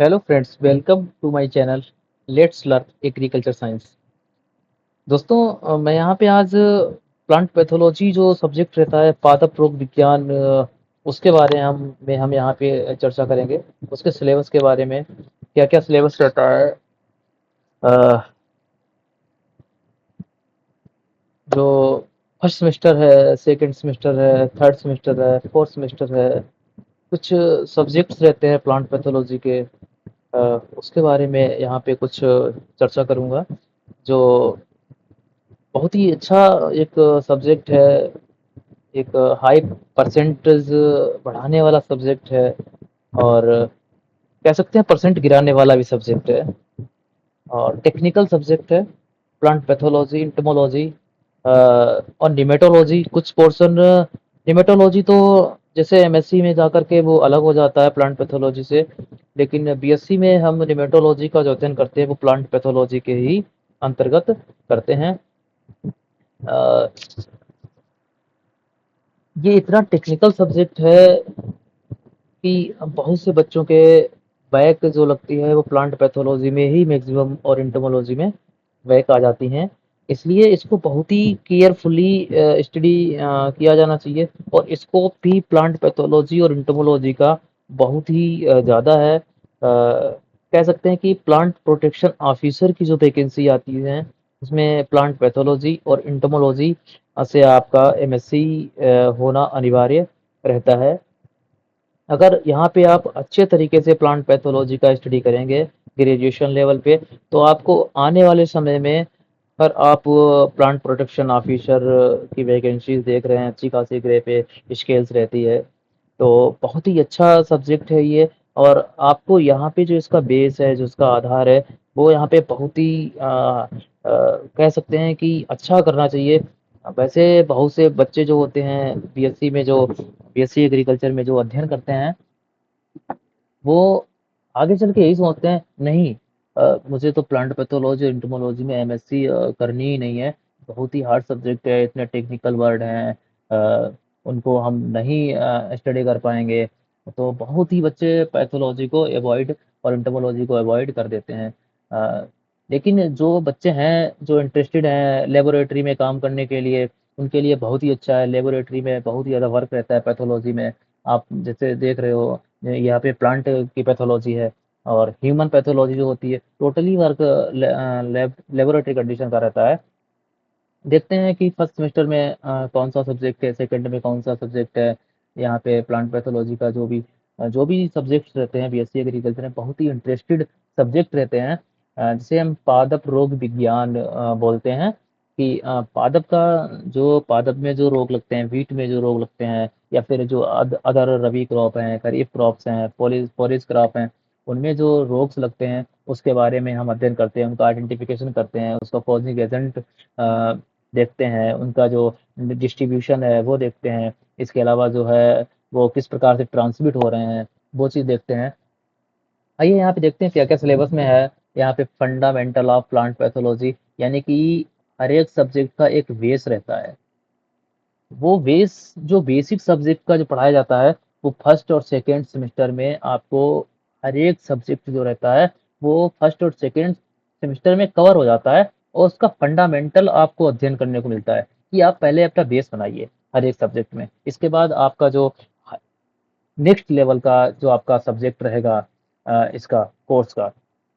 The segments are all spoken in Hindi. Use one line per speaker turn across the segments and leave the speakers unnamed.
Hello friends, welcome to my channel let's learn agriculture science. दोस्तों, मैं यहाँ पे आज प्लांट पैथोलॉजी जो सब्जेक्ट रहता है, पादप रोग विज्ञान, उसके बारे में हम यहाँ पे चर्चा करेंगे। उसके सिलेबस के बारे में, क्या क्या सिलेबस रहता है, अ, जो फर्स्ट सेमेस्टर है, सेकंड सेमेस्टर है, थर्ड सेमेस्टर है, फोर्थ सेमेस्टर है। कुछ सब्जेक्ट्स रहते हैं प्लांट पैथोलॉजी के, अ, उसके बारे में यहाँ पे कुछ चर्चा करूँगा। जो बहुत ही अच्छा एक सब्जेक्ट है, एक हाई परसेंटेज बढ़ाने वाला सब्जेक्ट है, और कह सकते हैं परसेंट गिराने वाला भी सब्जेक्ट है, और टेक्निकल सब्जेक्ट है। प्लांट पैथोलॉजी, इंटमोलॉजी और निमेटोलॉजी, कुछ पोर्शन। निमेटोलॉजी तो जैसे एमएससी में जाकर के वो अलग हो जाता है प्लांट पैथोलॉजी से, लेकिन बीएससी में हम निमेटोलॉजी का जो अध्ययन करते हैं वो प्लांट पैथोलॉजी के ही अंतर्गत करते हैं। अ, ये इतना टेक्निकल सब्जेक्ट है कि बहुत से बच्चों के बैक जो लगती है वो प्लांट पैथोलॉजी में ही मैक्सिमम, और इंटोमोलॉजी में बैक आ जाती हैं। इसलिए इसको बहुत ही केयरफुली स्टडी किया जाना चाहिए, और स्कोप भी प्लांट पैथोलॉजी और इंटोमोलॉजी का बहुत ही ज़्यादा है। कह सकते हैं कि प्लांट प्रोटेक्शन ऑफिसर की जो वैकेंसी आती है उसमें प्लांट पैथोलॉजी और इंटोमोलॉजी से आपका एमएससी होना अनिवार्य रहता है। अगर यहाँ पे आप अच्छे तरीके से प्लांट पैथोलॉजी का स्टडी करेंगे ग्रेजुएशन लेवल पे, तो आपको आने वाले समय में, अगर आप प्लांट प्रोटेक्शन ऑफिसर की वैकेंसीज देख रहे हैं, अच्छी खासी ग्रे पे स्केल्स रहती है, तो बहुत ही अच्छा सब्जेक्ट है ये। और आपको यहाँ पे जो इसका बेस है, जो इसका आधार है, वो यहाँ पे बहुत ही कह सकते हैं कि अच्छा करना चाहिए। वैसे बहुत से बच्चे जो होते हैं बीएससी में, जो बीएससी एग्रीकल्चर में जो अध्ययन करते हैं, वो आगे चल के यही सोचते हैं, नहीं, मुझे तो प्लांट पैथोलॉजी और इंटोमोलॉजी में एमएससी करनी ही नहीं है। बहुत ही हार्ड सब्जेक्ट है, इतने टेक्निकल वर्ड हैं, उनको हम नहीं स्टडी कर पाएंगे। तो बहुत ही बच्चे पैथोलॉजी को अवॉइड और इंटोमोलॉजी को अवॉइड कर देते हैं। अ, लेकिन जो बच्चे हैं जो इंटरेस्टेड हैं लेबोरेटरी में काम करने के लिए, उनके लिए बहुत ही अच्छा है। लेबोरेटरी में बहुत ही ज़्यादा वर्क रहता है पैथोलॉजी में। आप जैसे देख रहे हो, यहाँ पे प्लांट की पैथोलॉजी है, और ह्यूमन पैथोलॉजी जो होती है टोटली वर्क लेबोरेटरी कंडीशन का रहता है। देखते हैं कि फर्स्ट सेमेस्टर में कौन सा सब्जेक्ट है, सेकंड में कौन सा सब्जेक्ट है। यहाँ पे प्लांट पैथोलॉजी का जो भी सब्जेक्ट्स रहते हैं बीएससी एग्रीकल्चर में, बहुत ही इंटरेस्टेड सब्जेक्ट रहते हैं। जिसे हम पादप रोग विज्ञान बोलते हैं। कि पादप का, जो पादप में जो रोग लगते हैं, वीट में जो रोग लगते हैं, या फिर जो अदर रबी क्रॉप हैं, खरीफ क्रॉप्स हैं, फॉरेज क्रॉप हैं, उनमें जो रोग्स लगते हैं उसके बारे में हम अध्ययन करते हैं, उनका आइडेंटिफिकेशन करते हैं, उसका कॉजिंग एजेंट देखते हैं, उनका जो डिस्ट्रीब्यूशन है वो देखते हैं। इसके अलावा जो है वो किस प्रकार से ट्रांसमिट हो रहे हैं, वो चीज़ देखते हैं। आइए यहाँ पे देखते हैं क्या क्या सिलेबस में है। यहाँ पे फंडामेंटल ऑफ प्लांट पैथोलॉजी, यानी कि हर एक सब्जेक्ट का एक बेस रहता है। वो बेस, जो बेसिक सब्जेक्ट का जो पढ़ाया जाता है, वो फर्स्ट और सेकेंड सेमेस्टर में आपको हर एक सब्जेक्ट जो रहता है वो फर्स्ट और सेकेंड सेमेस्टर में कवर हो जाता है, और उसका फंडामेंटल आपको अध्ययन करने को मिलता है। कि आप पहले अपना बेस बनाइए हर एक सब्जेक्ट में, इसके बाद आपका जो नेक्स्ट लेवल का जो आपका सब्जेक्ट रहेगा इसका कोर्स का,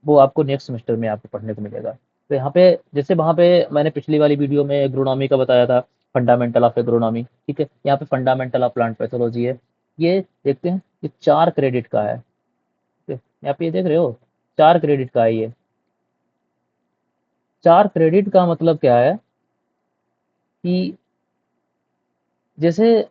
वो आपको नेक्स्ट सेमेस्टर में आपको पढ़ने को मिलेगा। तो यहाँ पे, जैसे वहाँ पे मैंने पिछली वाली वीडियो में एग्रोनॉमी का बताया था, फंडामेंटल ऑफ एग्रोनॉमी, ठीक है, यहाँ पे फंडामेंटल ऑफ प्लांट पैथोलॉजी है। ये देखते हैं, ये 4 क्रेडिट का है, ठीक है? यहाँ पे ये देख रहे हो, 4 क्रेडिट का है ये। 4 क्रेडिट का मतलब क्या है कि जैसे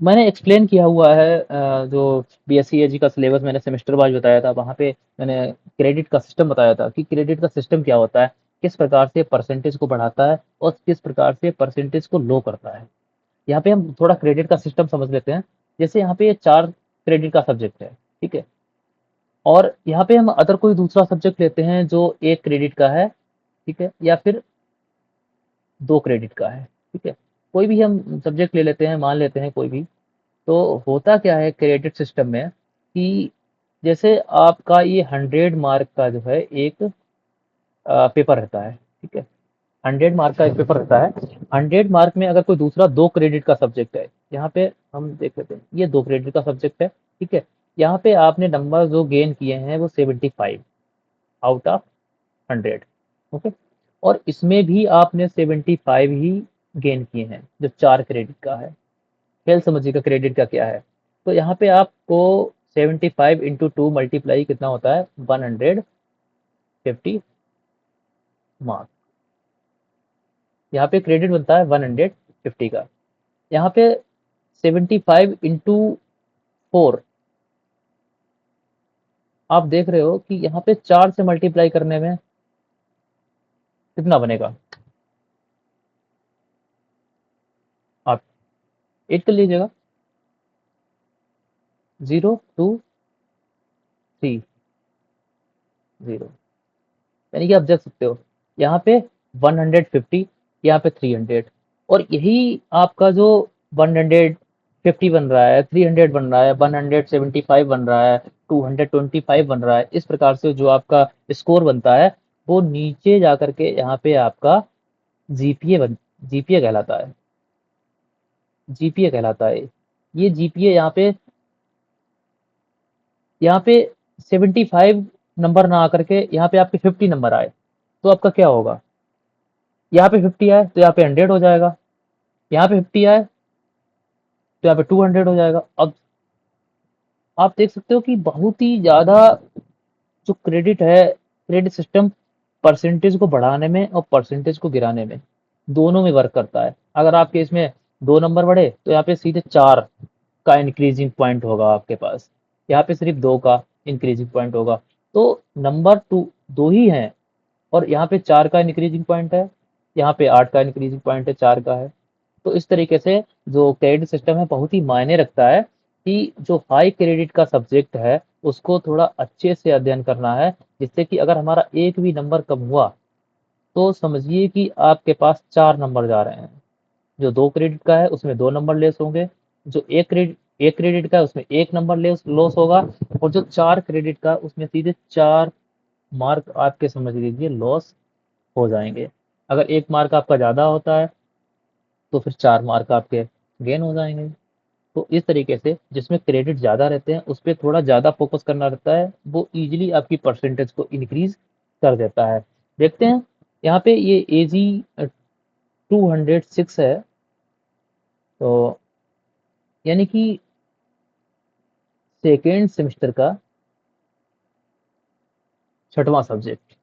मैंने एक्सप्लेन किया हुआ है, जो बीएससी एजी का सिलेबस मैंने सेमेस्टर वाइज बताया था, वहाँ पे मैंने क्रेडिट का सिस्टम बताया था कि क्रेडिट का सिस्टम क्या होता है, किस प्रकार से परसेंटेज को बढ़ाता है और किस प्रकार से परसेंटेज को लो करता है। यहाँ पे हम थोड़ा क्रेडिट का सिस्टम समझ लेते हैं। जैसे यहाँ पे ये 4 क्रेडिट का सब्जेक्ट है, ठीक है, और यहाँ पे हम अदर कोई दूसरा सब्जेक्ट लेते हैं जो 1 क्रेडिट का है, ठीक है, या फिर 2 क्रेडिट का है, ठीक है। कोई भी हम सब्जेक्ट ले लेते हैं, मान लेते हैं कोई भी। तो होता क्या है क्रेडिट सिस्टम में कि जैसे आपका ये 100 मार्क का जो है एक पेपर रहता है, ठीक है? 100 मार्क का एक पेपर रहता है। 100 मार्क में अगर कोई दूसरा 2 क्रेडिट का सब्जेक्ट है, यहाँ पे हम देख लेते हैं, ये 2 क्रेडिट का सब्जेक्ट है, ठीक है? यहाँ पे आपने नंबर जो गेन किए हैं वो 75 आउट ऑफ 100, ओके? और इसमें भी आपने 75 ही गेन किए हैं, जो 4 क्रेडिट का है। खेल समझिएगा क्रेडिट का क्या है। तो यहाँ पे आपको 75 इंटू 2 मल्टीप्लाई कितना होता है, 150 मार्क्स। यहाँ पे क्रेडिट बनता है 150 का। यहाँ पे 75 इंटू 4, आप देख रहे हो कि यहाँ पे 4 से मल्टीप्लाई करने में कितना बनेगा, आप 8 कर लीजिएगा, 0 2 3 0, यानी कि आप देख सकते हो यहाँ पे 150, यहाँ पे 300, और यही आपका जो 150 बन रहा है, 300 बन रहा है, 175 बन रहा है, 225 बन रहा है, इस प्रकार से जो आपका स्कोर बनता है वो नीचे जा करके यहाँ पे आपका जीपीए बन जीपीए कहलाता है। जीपीए कहलाता है। ये जीपीए यहाँ पे 75 नंबर ना आकर के यहाँ पे आपके 50 नंबर आए, तो आपका क्या होगा, यहाँ पे 50 आए तो यहाँ पे 100 हो जाएगा, यहाँ पे 50 आए तो यहाँ पे 200 हो जाएगा। अब आप देख सकते हो कि बहुत ही ज़्यादा जो क्रेडिट है, क्रेडिट सिस्टम परसेंटेज को बढ़ाने में और परसेंटेज को गिराने में, दोनों में वर्क करता है। अगर आपके इसमें 2 नंबर बढ़े तो यहाँ पे सीधे 4 का इंक्रीजिंग पॉइंट होगा आपके पास, यहाँ पे सिर्फ 2 का इंक्रीजिंग पॉइंट होगा। तो नंबर 2 ही हैं और यहाँ पे 4 का इंक्रीजिंग पॉइंट है, यहाँ पे 8 का इंक्रीजिंग पॉइंट है, 4 का है। तो इस तरीके से जो क्रेडिट सिस्टम है बहुत ही मायने रखता है कि जो हाई क्रेडिट का सब्जेक्ट है उसको थोड़ा अच्छे से अध्ययन करना है, जिससे कि अगर हमारा एक भी नंबर कम हुआ तो समझिए कि आपके पास 4 नंबर जा रहे हैं। जो 2 क्रेडिट का है उसमें 2 नंबर लेस होंगे, जो 1 क्रेडिट का है उसमें 1 नंबर लेस लॉस होगा, और जो 4 क्रेडिट का उसमें सीधे 4 मार्क आपके समझ लीजिए लॉस हो जाएंगे। अगर 1 मार्क आपका ज़्यादा होता है तो फिर 4 मार्क आपके गेन हो जाएंगे। तो इस तरीके से जिसमें क्रेडिट ज़्यादा रहते हैं उस पे थोड़ा ज़्यादा फोकस करना रहता है, वो ईजिली आपकी परसेंटेज को इंक्रीज कर देता है। देखते हैं यहाँ पे ये एजी 206 है, तो यानी कि सेकेंड सेमेस्टर का 6वां सब्जेक्ट,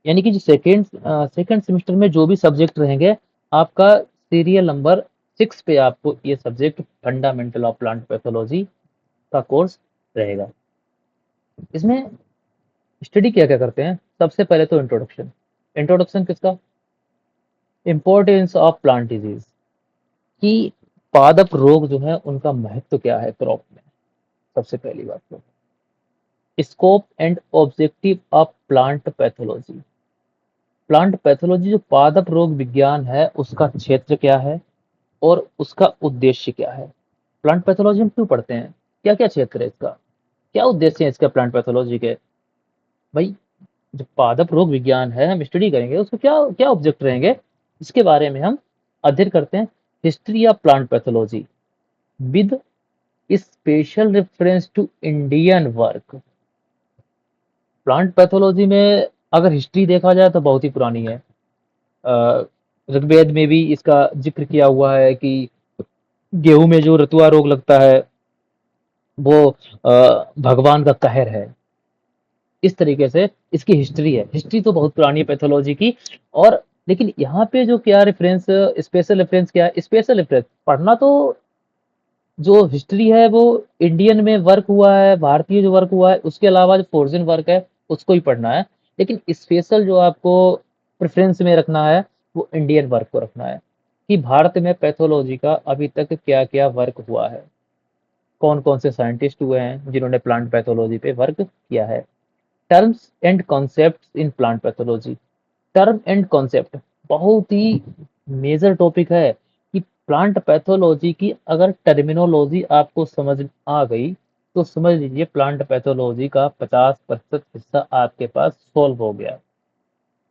यानी कि जो सेकेंड सेमेस्टर में जो भी सब्जेक्ट रहेंगे, आपका सीरियल नंबर 6 पे आपको ये subject fundamental of plant pathology का कोर्स रहेगा। इसमें स्टडी क्या क्या करते हैं, सबसे पहले तो इंट्रोडक्शन। इंट्रोडक्शन किसका, इम्पोर्टेंस ऑफ प्लांट डिजीज, कि पादप रोग जो है उनका महत्व क्या है क्रॉप में, सबसे पहली बात तो। Scope and objective of plant pathology, plant pathology जो पादप रोग विज्ञान है उसका क्षेत्र क्या है और उसका उद्देश्य क्या है। प्लांट पैथोलॉजी हम क्यों पढ़ते हैं, क्या क्या क्षेत्र है इसका, क्या उद्देश्य है इसका प्लांट पैथोलॉजी के। भाई जो पादप रोग विज्ञान है हम स्टडी करेंगे उसको क्या क्या ऑब्जेक्ट रहेंगे, इसके बारे में हम अध्ययन करते हैं। History of plant pathology with special reference to Indian work. Plant pathology में अगर हिस्ट्री देखा जाए तो बहुत ही पुरानी है। ऋग्वेद में भी इसका जिक्र किया हुआ है कि गेहूं में जो रतुआ रोग लगता है वो भगवान का कहर है। इस तरीके से इसकी हिस्ट्री है, हिस्ट्री तो बहुत पुरानी है पैथोलॉजी की। और लेकिन यहाँ पे जो क्या रेफरेंस, स्पेशल रेफरेंस क्या है, स्पेशल रेफरेंस पढ़ना तो जो हिस्ट्री है वो इंडियन में वर्क हुआ है, भारतीय जो वर्क हुआ है उसके अलावा जो फॉरेन वर्क है उसको ही पढ़ना है। लेकिन स्पेशल जो आपको प्रेफरेंस में रखना है वो इंडियन वर्क को रखना है, कि भारत में पैथोलॉजी का अभी तक क्या क्या वर्क हुआ है, कौन कौन से साइंटिस्ट हुए हैं जिन्होंने प्लांट पैथोलॉजी पे वर्क किया है। Terms and concept in plant pathology, term and concept बहुत ही मेजर टॉपिक है, कि प्लांट पैथोलॉजी की अगर टर्मिनोलॉजी आपको समझ आ गई तो समझ लीजिए प्लांट पैथोलॉजी का 50% हिस्सा आपके पास सॉल्व हो गया।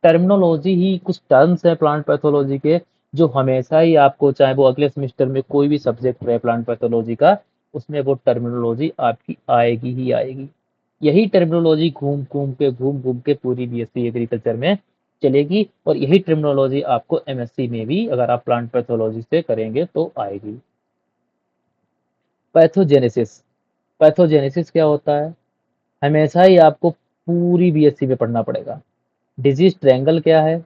टर्मिनोलॉजी ही कुछ टर्म्स है प्लांट पैथोलॉजी के, जो हमेशा ही आपको, चाहे वो अगले सेमेस्टर में कोई भी सब्जेक्ट रहे प्लांट पैथोलॉजी का, उसमें वो टर्मिनोलॉजी आपकी आएगी ही आएगी। यही टर्मिनोलॉजी घूम घूम के पूरी बीएससी एग्रीकल्चर में चलेगी, और यही टर्मिनोलॉजी आपको एमएससी में भी, अगर आप प्लांट पैथोलॉजी से करेंगे तो आएगी। पैथोजेनेसिस, पैथोजेनेसिस क्या होता है? हमेशा ही आपको पूरी बीएससी में पढ़ना पड़ेगा। डिजीज ट्रायंगल क्या है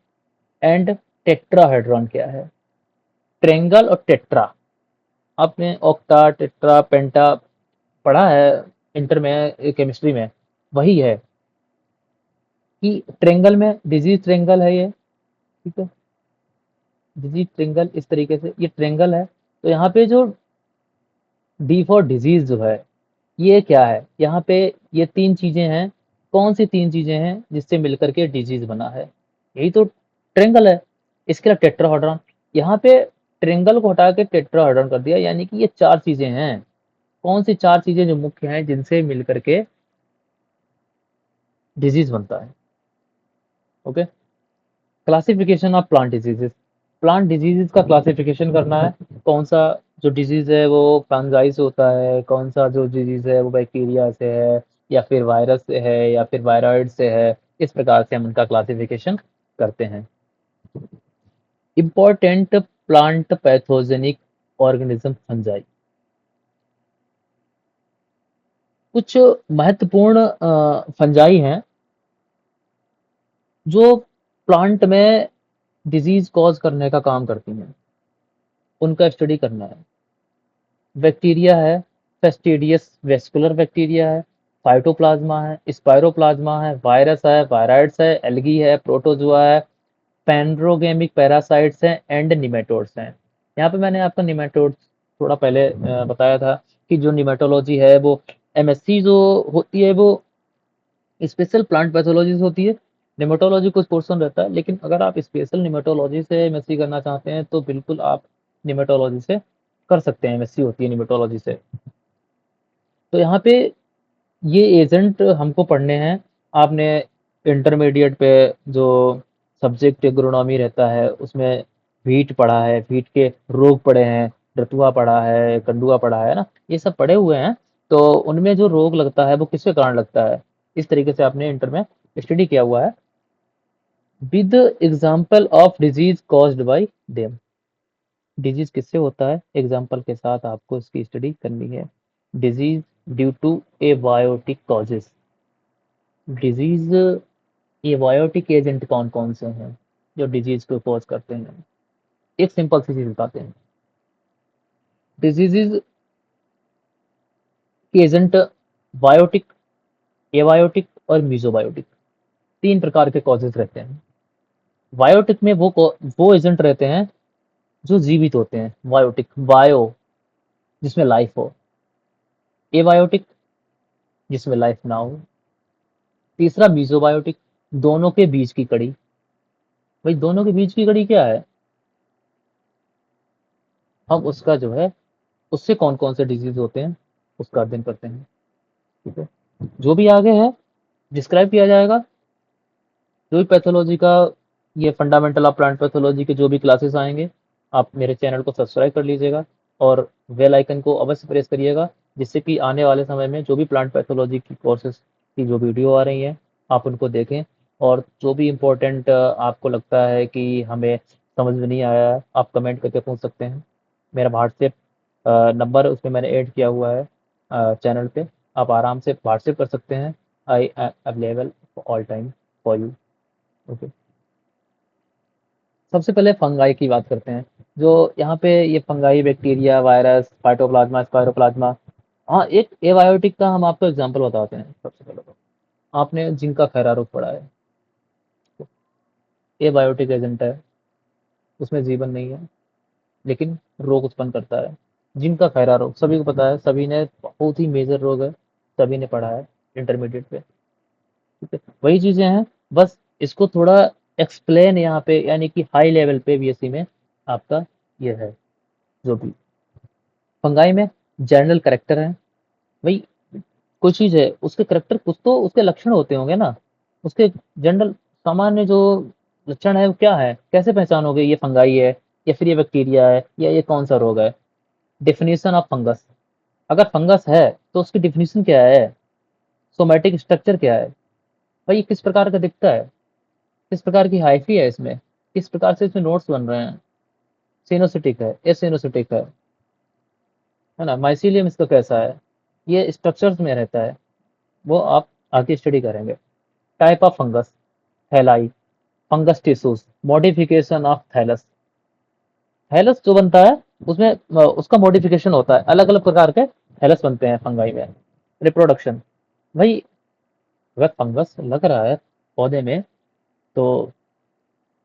एंड टेट्राहेड्रॉन क्या है? ट्रायंगल और टेट्रा, आपने ऑक्टा, टेट्रा, पेंटा पढ़ा है इंटर में केमिस्ट्री में। वही है कि ट्रायंगल में डिजीज ट्रायंगल है ये, ठीक है। डिजीज ट्रायंगल इस तरीके से ये ट्रायंगल है। तो यहाँ पे जो डी फॉर डिजीज जो है, ये क्या है? यहाँ पे ये तीन चीजें हैं। कौन सी तीन चीजें हैं जिससे मिलकर के डिजीज बना है? यही तो ट्रायंगल है। इसके अलावा टेट्राहेड्रॉन, यहाँ पे ट्रायंगल को हटा के टेट्राहेड्रॉन कर दिया, यानी कि ये चार चीजें हैं। कौन सी चार चीजें जो मुख्य हैं जिनसे मिलकर के डिजीज बनता है? Okay. Classification of plant diseases, plant diseases का क्लासिफिकेशन करना है। कौन सा जो डिजीज है वो फंगाई से होता है, कौन सा जो डिजीज है वो बैक्टीरिया से है, या फिर वायरस से है, या फिर वायरॉइड से है। इस प्रकार से हम उनका क्लासिफिकेशन करते हैं। Important plant pathogenic organism fungi, कुछ महत्वपूर्ण फंजाई हैं जो प्लांट में डिजीज कॉज करने का काम करती हैं, उनका स्टडी करना है। बैक्टीरिया है, फेस्टिडियस वेस्कुलर बैक्टीरिया है, फाइटोप्लाज्मा है, स्पाइरोप्लाज्मा है, वायरस है, वायराइड्स है, एल्गी है, प्रोटोजुआ है, पैनड्रोगेमिक पैरासाइट्स हैं एंड निमेटोड्स हैं। यहाँ पे मैंने आपको निमेटोड्स थोड़ा पहले बताया था कि जो निमेटोलॉजी है वो एमएससी जो होती है वो स्पेशल प्लांट पैथोलॉजी से होती है। निमेटोलॉजी कुछ पोर्शन रहता है, लेकिन अगर आप स्पेशल निमेटोलॉजी से एमएससी करना चाहते हैं तो बिल्कुल आप निमेटोलॉजी से कर सकते हैं, एमएससी होती है निमेटोलॉजी से। तो यहाँ पे ये एजेंट हमको पढ़ने हैं। आपने इंटरमीडिएट पे जो सब्जेक्ट एग्रोनॉमी रहता है उसमें वीट पढ़ा है, वीट के रोग पढ़े हैं, रतुआ पढ़ा है, कंडुआ पढ़ा है ना, ये सब पढ़े हुए हैं। तो उनमें जो रोग लगता है वो किसके कारण लगता है, इस तरीके से आपने इंटर में स्टडी किया हुआ है। With example of disease caused by them, disease किससे होता है एग्जाम्पल के साथ आपको इसकी स्टडी करनी है। Disease due to abiotic causes, disease abiotic agent कौन कौन से हैं जो डिजीज को कॉज करते हैं? एक सिंपल सी चीज बताते हैं। डिजीजेज के एजेंट बायोटिक, एबायोटिक और मीजोबायोटिक, तीन प्रकार के कॉजेज रहते हैं। बायोटिक में वो एजेंट रहते हैं जो जीवित होते हैं, बायोटिक, बायो जिसमें लाइफ हो, एबायोटिक जिसमें लाइफ ना हो, तीसरा मीजोबायोटिक, दोनों के बीच की कड़ी। भाई दोनों के बीच की कड़ी क्या है? हम उसका जो है, उससे कौन कौन से डिजीज होते हैं उसका अध्ययन करते हैं। ठीक है, जो भी आगे है डिस्क्राइब किया जाएगा। जो भी पैथोलॉजी का, ये फंडामेंटल ऑफ प्लांट पैथोलॉजी के जो भी क्लासेस आएंगे, आप मेरे चैनल को सब्सक्राइब कर लीजिएगा और बेल आइकन को अवश्य प्रेस करिएगा, जिससे कि आने वाले समय में जो भी प्लांट पैथोलॉजी की कोर्सेज की जो वीडियो आ रही हैं आप उनको देखें। और जो भी इम्पोर्टेंट आपको लगता है कि हमें समझ में नहीं आया है, आप कमेंट करके पूछ सकते हैं। मेरा व्हाट्सएप नंबर उसमें मैंने ऐड किया हुआ है चैनल पे, आप आराम से व्हाट्सएप कर सकते हैं। I available all time for you. Okay. सबसे पहले फंगाई की बात करते हैं। जो यहाँ पे ये fungi, bacteria, virus, phytoplasma, spiroplasma. हाँ, एक एबायोटिक का हम आपको एग्जांपल बताते हैं। सबसे पहले तो आपने जिंका खैरा रोग पढ़ा है, एबायोटिक एजेंट है, उसमें जीवन नहीं है लेकिन रोग उत्पन्न करता है। जिनका खैरा रोग सभी को पता है, सभी ने, बहुत ही मेजर रोग है, सभी ने पढ़ा है इंटरमीडिएट पे। ठीक है, वही चीजें हैं, बस इसको थोड़ा एक्सप्लेन यहाँ पे, यानी कि हाई लेवल पे बीएससी में आपका ये है। जो भी फंगाई में जनरल करेक्टर है, वही कोई चीज़ है, उसके करैक्टर कुछ तो उसके लक्षण होते होंगे ना, उसके जनरल सामान्य जो लक्षण है वो क्या है? कैसे पहचानोगे ये फंगाई है या फिर ये बैक्टीरिया है या ये कौन-सा रोग है? डेफिनिशन ऑफ फंगस, अगर फंगस है तो उसकी डेफिनिशन क्या है? सोमैटिक स्ट्रक्चर क्या है? भाई ये किस प्रकार का दिखता है? किस प्रकार की हाइफी है इसमें? किस प्रकार से इसमें नोट्स बन रहे हैं? सिनोसिटिक है, एसिनोसिटिक है ना? माइसीलियम इसका कैसा है? ये स्ट्रक्चर्स में रहता है, वो आप आगे स्टडी करेंगे। Type of fungus, thalli, fungus tissues, modification of thallus. Thallus जो बनता है उसमें उसका मॉडिफिकेशन होता है, अलग अलग प्रकार के थैलस बनते हैं फंगाई में। रिप्रोडक्शन, भाई अगर फंगस लग रहा है पौधे में तो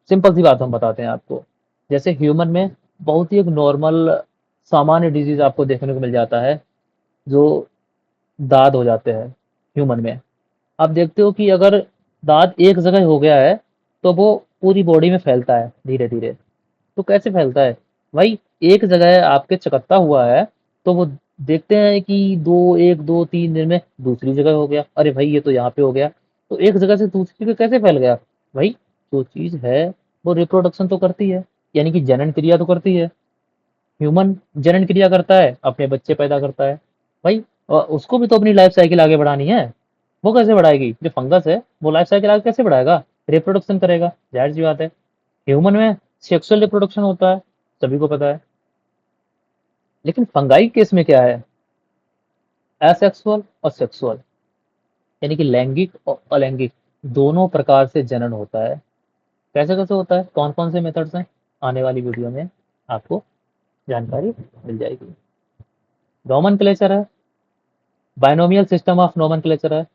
सिंपल सी बात हम बताते हैं आपको। जैसे ह्यूमन में बहुत ही एक नॉर्मल सामान्य डिजीज आपको देखने को मिल जाता है, जो दाद हो जाते हैं ह्यूमन में। आप देखते हो कि अगर दाद एक जगह हो गया है तो वो पूरी बॉडी में फैलता है धीरे धीरे। तो कैसे फैलता है? भाई एक जगह आपके चकत्ता हुआ है तो वो देखते हैं कि दो एक दो तीन दिन में दूसरी जगह हो गया, अरे भाई ये तो यहाँ पे हो गया। तो एक जगह से दूसरी जगह कैसे फैल गया? भाई जो चीज है वो रिप्रोडक्शन तो करती है, यानी कि जनन क्रिया तो करती है। ह्यूमन जनन क्रिया करता है, अपने बच्चे पैदा करता है। भाई उसको भी तो अपनी लाइफ साइकिल आगे बढ़ानी है। वो कैसे बढ़ाएगी? जो फंगस है वो लाइफ साइकिल आगे कैसे बढ़ाएगा? रिप्रोडक्शन करेगा, जाहिर सी बात है। ह्यूमन में सेक्सुअल रिप्रोडक्शन होता है, सभी को पता है। लेकिन फंगाई केस में क्या है? एसेक्सुअल और सेक्सुअल, यानी कि लैंगिक और अलैंगिक दोनों प्रकार से जनन होता है। कैसे कैसे होता है, कौन कौन से मेथड्स हैं, आने वाली वीडियो में आपको जानकारी मिल जाएगी। नोमेनक्लेचर है, बाइनोमियल सिस्टम ऑफ नोमेनक्लेचर है।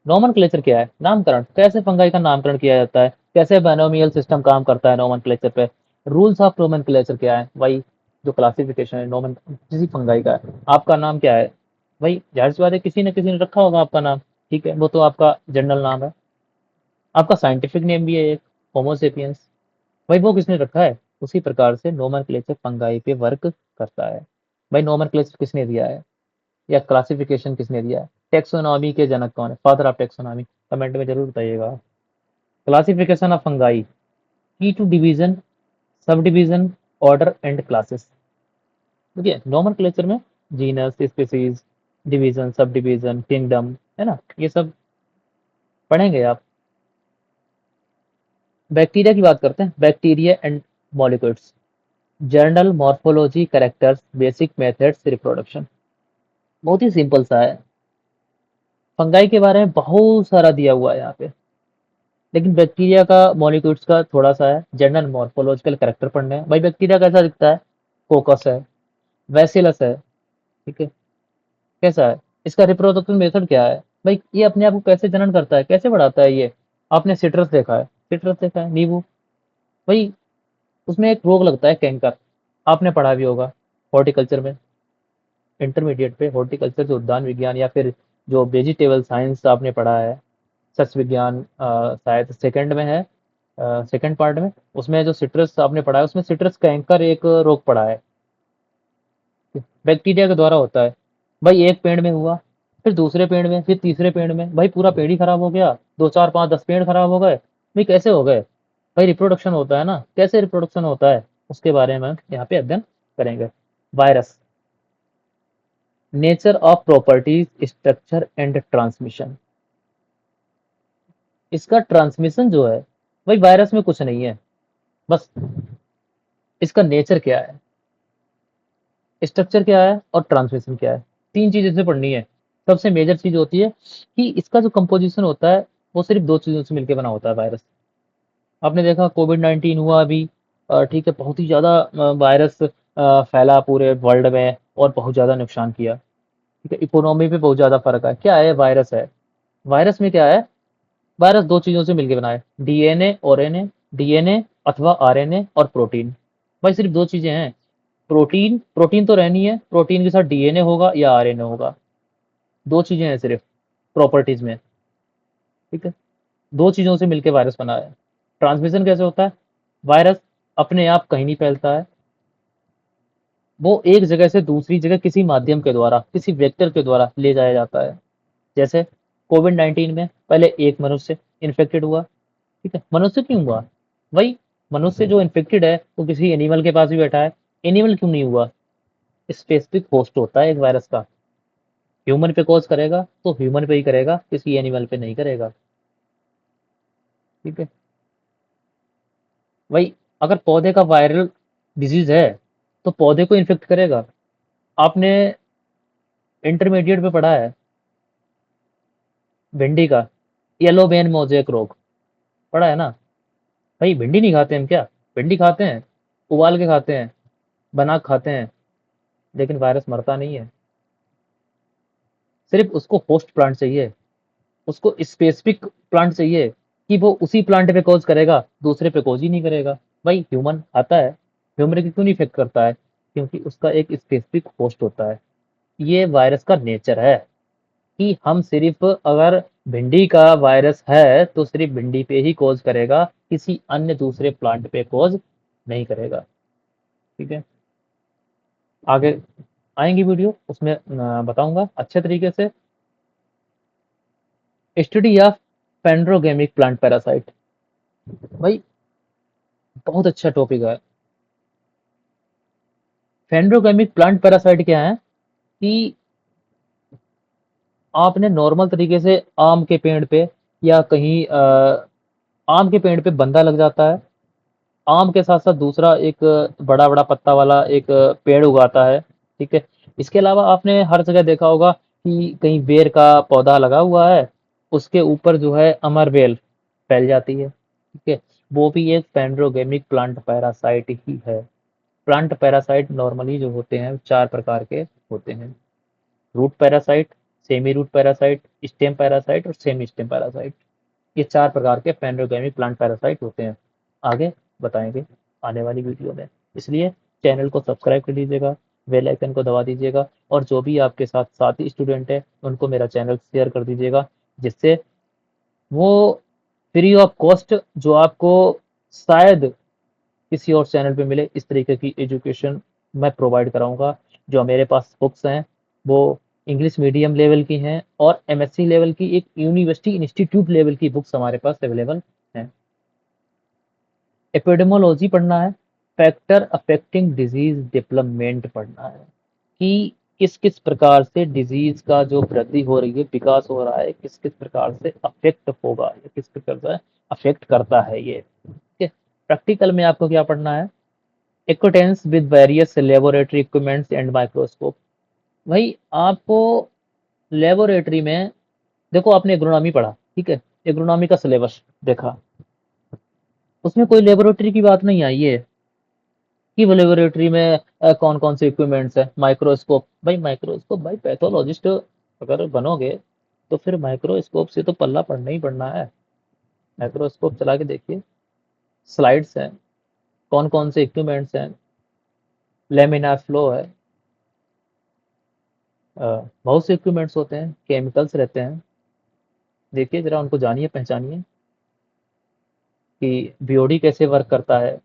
नोमेनक्लेचर क्या है? नामकरण। कैसे फंगाई का नामकरण किया जाता है, कैसे बाइनोमियल सिस्टम काम करता है नोमेनक्लेचर पे। रूल्स ऑफ नोमेनक्लेचर क्या है? भाई जो क्लासिफिकेशन है नोमेन किसी फंगाई का है। आपका नाम क्या है? भाई जाहिर सी बात है किसी न किसी ने रखा होगा आपका नाम, ठीक है, वो तो आपका जनरल नाम है। आपका साइंटिफिक नेम भी है एक, होमोसेपियंस। भाई वो किसने रखा है? उसी प्रकार से नोमेनक्लेचर फंगाई पे वर्क करता है। भाई नोमेनक्लेचर किसने दिया है या क्लासिफिकेशन किसने दिया है? टेक्सोनॉमी के जनक कौन है? फादर ऑफ टेक्सोनॉमी, कमेंट में जरूर बताइएगा। Classification of fungi, key to division, sub division, order and classes. देखिए नोमेनक्लेचर में genus, species, division, sub division, kingdom, है ना, ये सब पढ़ेंगे आप। बैक्टीरिया की बात करते हैं, bacteria and molecules, journal morphology, characters, basic methods, reproduction. बहुत ही सिंपल सा है। फंगाई के बारे में बहुत सारा दिया हुआ है यहाँ पे, लेकिन बैक्टीरिया का मॉलिक्यूल्स का थोड़ा सा है। जनरल मॉर्फोलॉजिकल कैरेक्टर पढ़ने हैं। भाई बैक्टीरिया कैसा दिखता है? कोकस है, वैसिलस है, ठीक है, कैसा है? इसका रिप्रोडक्शन मेथड क्या है? भाई ये अपने आप को कैसे जनन करता है, कैसे बढ़ाता है ये? आपने सिट्रस देखा है, सिट्रस देखा है, नींबू। भाई उसमें एक रोग लगता है कैंकर, आपने पढ़ा भी होगा हॉर्टिकल्चर में, इंटरमीडिएट पे हॉर्टिकल्चर जो उद्यान विज्ञान या फिर जो वेजिटेबल साइंस आपने पढ़ा है, सस्य विज्ञान शायद सेकंड में है, सेकंड पार्ट में। उसमें जो सिट्रस आपने पढ़ा है उसमें सिट्रस कैंकर एक रोग पढ़ा है, बैक्टीरिया के द्वारा होता है। भाई एक पेड़ में हुआ, फिर दूसरे पेड़ में, फिर तीसरे पेड़ में, भाई पूरा पेड़ ही खराब हो गया, दो चार पाँच 10 पेड़ खराब हो गए। भाई कैसे हो गए? भाई रिप्रोडक्शन होता है ना, कैसे रिप्रोडक्शन होता है उसके बारे में यहाँ पे अध्ययन करेंगे। Virus, nature of properties, structure and transmission. इसका ट्रांसमिशन जो है, भाई वायरस में कुछ नहीं है, बस इसका नेचर क्या है, स्ट्रक्चर क्या है और ट्रांसमिशन क्या है। तीन चीज इसे पढ़नी है। सबसे मेजर चीज होती है कि इसका जो कंपोजिशन होता है वो सिर्फ दो चीजों से मिलकर बना होता है वायरस। आपने देखा कोविड-19 हुआ अभी, ठीक है, बहुत ही ज्यादा वायरस फैला पूरे वर्ल्ड में और बहुत ज्यादा नुकसान किया, ठीक है, इकोनॉमी पे बहुत ज्यादा फर्क है। क्या है? वायरस है। वायरस में क्या है? वायरस दो चीजों से मिलकर बना है, डीएनए और एनए, डीएनए अथवा आरएनए और प्रोटीन। भाई सिर्फ दो चीजें हैं। प्रोटीन, प्रोटीन तो रहनी है, प्रोटीन के साथ डीएनए होगा या आरएनए होगा, दो चीजें हैं सिर्फ प्रॉपर्टीज में, ठीक है। दो चीजों से मिलकर वायरस बना है। ट्रांसमिशन कैसे होता है? वायरस अपने आप कहीं नहीं फैलता है, वो एक जगह से दूसरी जगह किसी माध्यम के द्वारा, किसी वेक्टर के द्वारा ले जाया जाता है। जैसे कोविड-19 में पहले एक मनुष्य इन्फेक्टेड हुआ, ठीक है? मनुष्य क्यों हुआ? वही मनुष्य जो इन्फेक्टेड है वो किसी एनिमल के पास भी बैठा है, एनिमल क्यों नहीं हुआ? स्पेसिफिक होस्ट होता है एक वायरस का, ह्यूमन पे कॉज़ करेगा तो ह्यूमन पे ही करेगा, किसी एनिमल पे नहीं करेगा, ठीक है? वही अगर पौधे का वायरल डिजीज़ है, तो पौधे को इन्फेक्ट करेगा। आपने इंटरमीडिएट में पढ़ा है भिंडी का येलो बेन मोज़ेक रोग, पढ़ा है ना? भाई भिंडी नहीं खाते हम क्या? भिंडी खाते हैं, उबाल के खाते हैं, बना के खाते हैं, लेकिन वायरस मरता नहीं है। सिर्फ़ उसको होस्ट प्लांट चाहिए, उसको स्पेसिफिक प्लांट चाहिए कि वो उसी प्लांट पे कॉज़ करेगा, दूसरे पे कॉज़ ही नहीं करेगा। भाई ह्यूमन आता है, ह्यूमन को क्यों नहीं इफ़ेक्ट करता है? क्योंकि उसका एक स्पेसिफिक होस्ट होता है। ये वायरस का नेचर है कि हम सिर्फ़ अगर भिंडी का वायरस है, तो सिर्फ़ भिंडी पे ही कॉज़ करेगा, किसी अन्य दूसरे प्लांट पे कॉज़ नहीं करेगा, ठीक है? आगे आएँगी वीडियो, उसमें बताऊँगा अच्छे तरीके से। स्टडी ऑफ पेंड्रोगेमिक प्लांट पैरासाइट, भाई बहुत अच्छा टॉपिक है। पेंड्रोगेमिक प्लांट पैरासाइट क्या है कि आपने नॉर्मल तरीके से आम के पेड़ पे या कहीं आम के पेड़ पे बंदा लग जाता है, आम के साथ-साथ दूसरा एक बड़ा-बड़ा पत्ता वाला एक पेड़ उगाता है, ठीक है? इसके अलावा आपने हर जगह देखा होगा कि कहीं बेर का पौधा लगा हुआ है, उसके ऊपर जो है अमरबेल फैल जाती है, ठीक है? वो भी एक पेंड्रोगेमिक प्लांट पैरासाइट ही है। प्लांट पैरासाइट नॉर्मली जो होते हैं 4 प्रकार के होते हैं। Root parasite, semi root parasite, stem parasite और सेमी स्टेम पैरासाइट। ये 4 प्रकार के पेंड्रोगेमिक प्लांट पैरासाइट होते हैं। आगे बताएँगे आने वाली वीडियो में। इसलिए चैनल को सब्सक्राइब कर लीजिएगा, बेल आइकन को दबा दीजिएगा और जो भी आपके साथ साथी स्टूडेंट हैं, उनको मेरा चैनल शेयर कर दीजिएगा, जिससे वो फ्री ऑफ कॉस्ट जो आपको शायद किसी और चैनल पे मिले, इस तरीके की एजुकेशन मैं प्रोवाइड कराऊँगा। जो मेरे पास बुक्स हैं, वो इंग्लिश मीडियम लेवल की हैं और एमएससी लेवल की एक यूनिवर्सिटी इंस्टीट्यूट लेवल की बुक्स हमारे पास अवेलेबल हैं। एपिडेमियोलॉजी पढ़ना है, फैक्टर अफेक्टिंग डिजीज़ डेवलपमेंट पढ़ना है कि किस-किस प्रकार से डिजीज़ का जो वृद्धि हो रही है, विकास हो रहा है, किस-किस प्रकार से अफेक्ट होगा, या किस प्रकार से अफेक्ट करता है ये, ठीक है? प्रैक्टिकल में आपको क्या पढ़ना है? Acquaintance with various laboratory equipments and microscope. भाई आपको लेबोरेटरी में देखो आपने एग्रोनॉमी पढ़ा, ठीक है? एग्रोनॉमी का सिलेबस देखा, उसमें कोई लेबोरेटरी की बात नहीं आई है कि वो लेबोरेटरी में कौन-कौन से इक्विपमेंट्स हैं, माइक्रोस्कोप। भाई माइक्रोस्कोप भाई पैथोलॉजिस्ट अगर बनोगे, तो फिर माइक्रोस्कोप से तो पल्ला पड़ना ही पड़ना है। माइक्रोस्कोप चला के देखिए, स्लाइड्स हैं, कौन-कौन से इक्विपमेंट्स हैं, लैमिनार फ्लो है, बहुत से इक्विपमेंट्स होते हैं, केमिकल्स रहते हैं। देखिए ज़रा उनको जानिए, पहचानिए कि बीओडी कैसे वर्क करता है,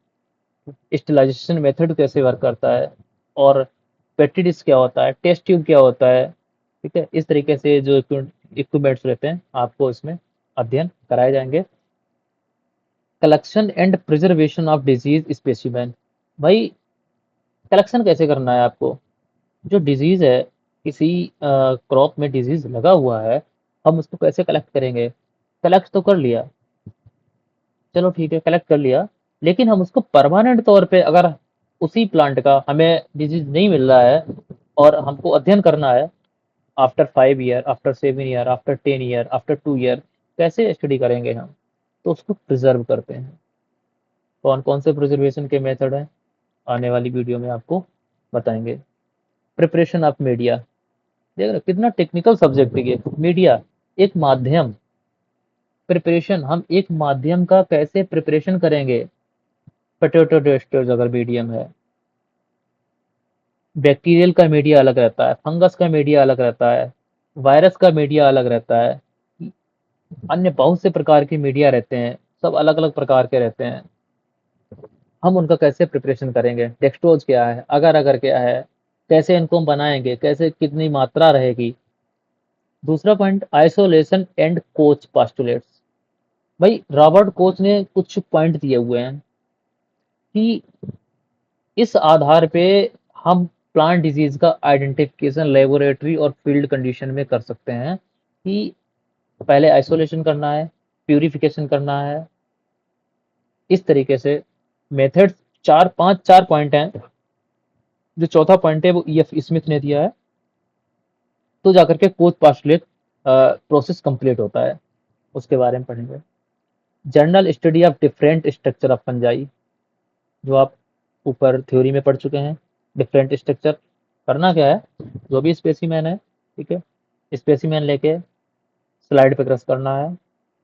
स्टेरिलाइज़ेशन मेथड कैसे वर्क करता है और पेट्री डिश क्या होता है, टेस्ट ट्यूब क्या होता है, ठीक है? इस तरीके से जो इक्विपमेंट्स रहते हैं, आपको इसमें अध्ययन कराए जाएँगे। Collection and preservation of disease specimen. भाई कलेक्शन कैसे करना है आपको? जो डिजीज़ है, किसी क्रॉप में डिजीज़ लगा हुआ है, हम उसको कैसे कलेक्ट करेंगे? कलेक्ट तो कर लिया, चलो ठीक है कलेक्ट कर लिया, लेकिन हम उसको परमानेंट तौर पे अगर उसी प्लांट का हमें डिजीज़ नहीं मिल रहा है और हमको अध्ययन करना है after 5 year, after 7 year, after 10 year, after 2 year, कैसे स्टडी करेंगे हम? तो उसको प्रिज़र्व करते हैं। कौन-कौन से प्रिज़र्वेशन के मेथड हैं, आने वाली वीडियो में आपको बताएँगे। प्रिपरेशन ऑफ मीडिया, देख रहे हो कितना टेक्निकल सब्जेक्ट है ये। मीडिया एक माध्यम, प्रिपरेशन हम एक माध्यम का कैसे प्रिपरेशन करेंगे, पोटैटो टोस्टर्स अगर मीडियम है, बैक्टीरियल का मीडिया अलग रहता है, फंगस का मीडिया अलग रहता है, वायरस का मीडिया अलग रहता है, अन्य बहुत से प्रकार के मीडिया रहते हैं, सब अलग-अलग प्रकार के रहते हैं। हम उनका कैसे प्रिपरेशन करेंगे, डेक्सट्रोज क्या है, अगर-अगर क्या है, कैसे इनको हम बनाएँगे, कैसे कितनी मात्रा रहेगी, दूसरा point, isolation and coach postulates. भाई रॉबर्ट कोच ने कुछ पॉइंट दिए हुए हैं कि इस आधार पे हम प्लांट डिजीज का आइडेंटिफिकेशन लेबोरेटरी और फील्ड कंडीशन में कर सकते हैं कि पहले आइसोलेशन करना है, प्यूरिफिकेशन करना है, इस तरीके से मेथड्स। चार पॉइंट हैं। जो चौथा पॉइंट है वो ईएफ स्मिथ ने दिया है, तो जाकर के कोच पास्टुलेट प्रोसेस कंप्लीट होता है। उसके बारे में पढ़ेंगे। Journal study of different structure of fungi, जो आप ऊपर थ्योरी में पढ़ चुके हैं। डिफरेंट स्ट्रक्चर करना क्या है, जो भी स्पेसिमेन है, ठीक है, स्पेसिमेन लेके स्लाइड पे क्रश करना है,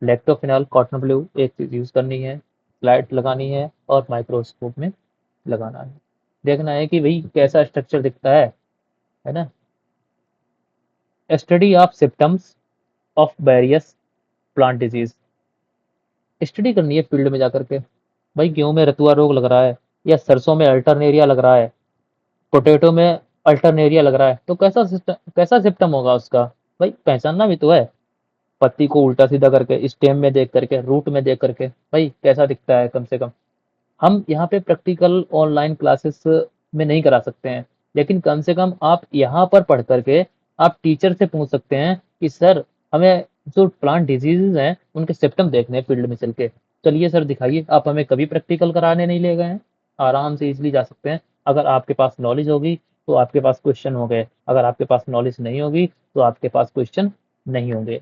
लैक्टोफिनॉल कॉटन ब्लू एक चीज यूज करनी है, स्लाइड लगानी है और माइक्रोस्कोप में लगाना है। देखना है कि भाई कैसा स्ट्रक्चर दिखता है ना। Study of symptoms of various plant disease, study करनी है फील्ड में जाकर के। भाई गेहूं में रतुआ रोग लग रहा है, या सरसों में अल्टरनेरिया लग रहा है, पोटैटो में अल्टरनेरिया लग रहा है, तो कैसा सिम्टम होगा उसका, भाई पहचानना भी तो है। पत्ती को उल्टा सीधा करके, स्टेम में देख करके, रूट में देख करके, भाई कैसा दिखता है कम से कम। हम यहाँ पे प्रैक्टिकल ऑनलाइन क्लासेस में नहीं करा सकते हैं, लेकिन कम से कम आप यहाँ पर पढ़ करके आप टीचर से पूछ सकते हैं कि सर हमें जो प्लांट डिजीजेज हैं उनके सिम्टम देखने हैं फील्ड में चल के। चलिए सर दिखाइए। आप हमें कभी प्रैक्टिकल कराने नहीं ले गए हैं, आराम से इजिली जा सकते हैं। अगर आपके पास नॉलेज होगी तो आपके पास क्वेश्चन हो गए, अगर आपके पास नॉलेज नहीं होगी तो आपके पास क्वेश्चन नहीं होंगे।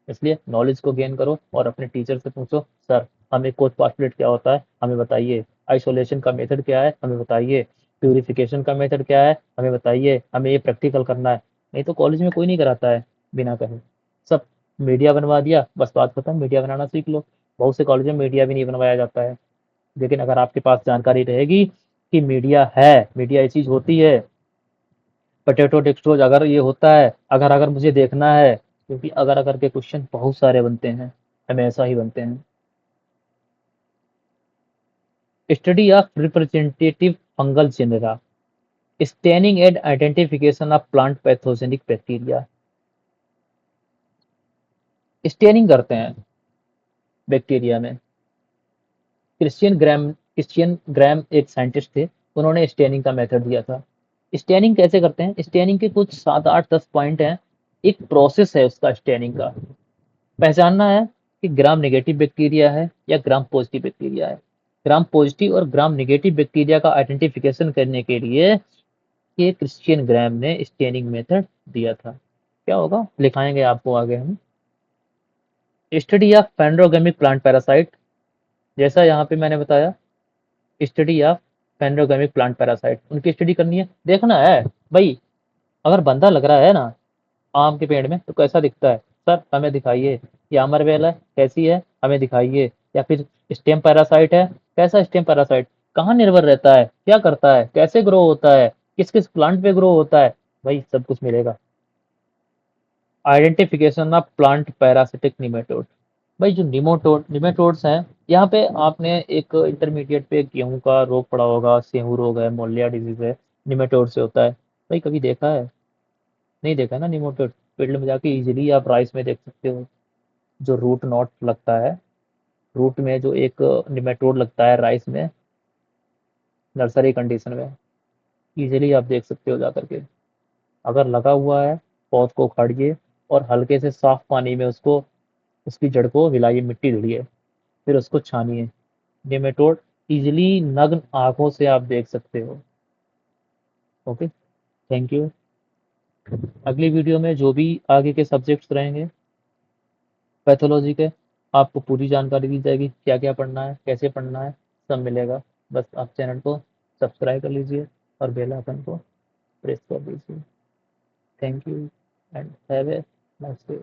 इसलिए नॉलेज को गेन करो और अपने टीचर से पूछो, सर हमें कोच पास्टुलेट क्या होता है हमें बताइए, आइसोलेशन का मेथड क्या है हमें बताइए, प्यूरिफिकेशन का मेथड क्या है हमें बताइए, हमें ये प्रैक्टिकल करना है। नहीं तो कॉलेज में कोई नहीं कराता है बिना कहे। सब मीडिया बनवा दिया, बस बात खत्म, मीडिया बनाना सीख लो। बहुत से कॉलेज में मीडिया भी नहीं बनवाया जाता है। लेकिन अगर आपके पास जानकारी रहेगी कि मीडिया है, मीडिया ये चीज होती है, पोटैटो टेक्सटोज अगर ये होता है, अगर अगर मुझे देखना है, क्योंकि अगर अगर के क्वेश्चन बहुत सारे बनते हैं, हमेशा ही बनते हैं। Study of representative fungal genera, staining and identification of plant pathogenic bacteria. Staining करते हैं बैक्टीरिया में। क्रिश्चियन ग्राम एक साइंटिस्ट थे, उन्होंने स्टेनिंग का मेथड दिया था। स्टेनिंग कैसे करते हैं, स्टेनिंग के कुछ 7 8 10 पॉइंट हैं। एक प्रोसेस है उसका स्टेनिंग का। पहचानना है कि ग्राम नेगेटिव बैक्टीरिया है या ग्राम पॉजिटिव बैक्टीरिया है। ग्राम पॉजिटिव और ग्राम नेगेटिव बैक्टीरिया का आइडेंटिफिकेशन करने के लिए ये क्रिश्चियन ग्राम ने स्टेनिंग मेथड दिया था। क्या होगा लिखाएंगे आपको आगे हम। स्टडी ऑफ पेंड्रोगेमिक प्लांट पैरासाइट, जैसा यहाँ पे मैंने बताया, स्टडी ऑफ पेंड्रोगेमिक प्लांट पैरासाइट, उनकी स्टडी करनी है, देखना है भाई। अगर बंदा लग रहा है ना आम के पेड़ में तो कैसा दिखता है, सर हमें दिखाइए। ये अमरवेल है कैसी है हमें दिखाइए। या फिर स्टेम पैरासाइट है, कैसा स्टेम पैरासाइट, कहाँ निर्भर रहता है, क्या करता है, कैसे ग्रो होता है, किस किस प्लांट पे ग्रो होता है, भाई सब कुछ मिलेगा। Identification of plant parasitic nematode, भाई जो निमेटोड्स हैं, यहाँ पे आपने एक इंटरमीडिएट पे गेहूं का रोग पड़ा होगा, सेहू रोग है, मोलिया डिजीज है, निमेटोड से होता है। भाई कभी देखा है, नहीं देखा ना निमेटोड। फील्ड में जाके इजीली आप राइस में देख सकते हो, जो रूट नॉट लगता है, रूट में जो एक निमेटोड लगता है राइस में, नर्सरी कंडीशन में, इजीली आप देख सकते हो जाकर के। अगर लगा हुआ है, पौध को उखाड़िए और हल्के से साफ पानी में उसको, उसकी जड़ को हिलाइए, मिट्टी धुलिए, फिर उसको छानिए। निमेटोड इजीली नग्न आंखों से आप देख सकते हो। Okay, thank you. अगली वीडियो में जो भी आगे के सब्जेक्ट्स रहेंगे पैथोलॉजी के, आपको पूरी जानकारी दी जाएगी, क्या क्या पढ़ना है, कैसे पढ़ना है, सब मिलेगा। बस आप चैनल को सब्सक्राइब कर लीजिए और बेल आइकन को प्रेस कर दीजिए। Thank you and have a nice day.